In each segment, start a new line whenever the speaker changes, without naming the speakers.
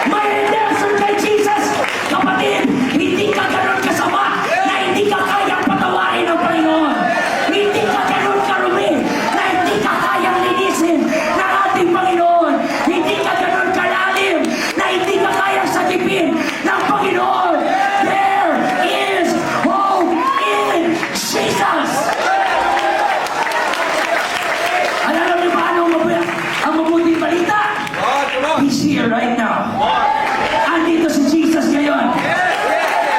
May redemption kay Jesus. Kapatid, hindi ka ganun kasama na hindi ka kayang patawarin ng Panginoon. Hindi ka ganun karumi na hindi ka kayang linisin ng ating Panginoon. Hindi ka ganun kalalim na hindi ka kayang sagipin ng Panginoon. There is hope in Jesus. Alam niyo ba ang mabuting balita? He's here right now. Andito si Jesus ngayon.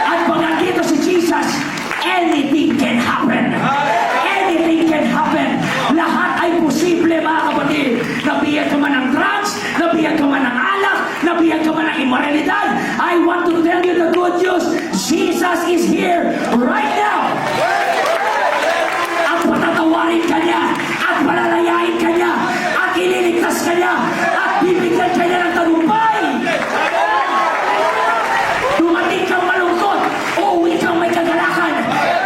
At pag andito si Jesus, anything can happen. Anything can happen. Lahat ay posible, mga kapatid. Nabiyag ka man ng drugs, nabiyag ka man ng alak, nabiyag ka man ng immoralidad. I want to tell you the good news. Jesus is here right now. At patatawarin ka niya, at palalayain ka niya, at ililigtas ka niya, at bibigyan ka niya ng tagumpay. Dumating kang malungkot, uuwi kang may kagalakan.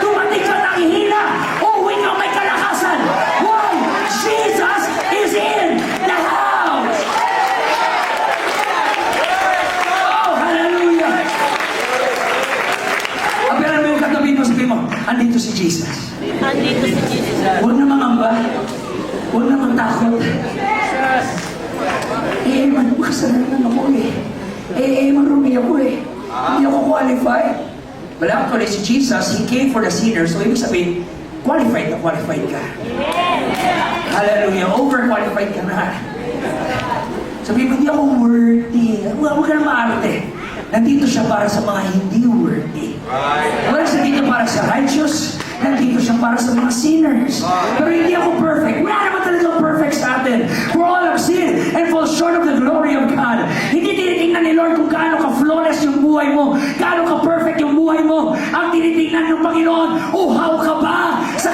Dumating kang nangihina, uuwi kang may kalakasan. Why? Jesus is in the house. Oh, hallelujah. Aperan mo yung katabi mo, sabi mo, andito si Jesus.
Andito si Jesus.
Huwag na mangamba. Huwag na magtakot. Makasalanan ako marumi ako Hindi ako qualified. Well, actually, si Jesus, He came for the sinners. So, ibig sabihin, qualified ka. Hallelujah. Overqualified ka na. Sabi mo, hindi ako worthy. Huwag ka na maarte. Nandito siya para sa mga hindi worthy. Wala siya dito para sa righteous. Nandito siya para sa mga sinners. Pero hindi ako perfect. Wala naman talagang perfect sa atin. For all have sinned and fall short of the glory of God. Hindi tinitingnan ni Lord kung gaano ka-flawless yung buhay mo, gaano ka-perfect yung buhay mo. Ang tinitingnan ng Panginoon, uhaw ka ba sa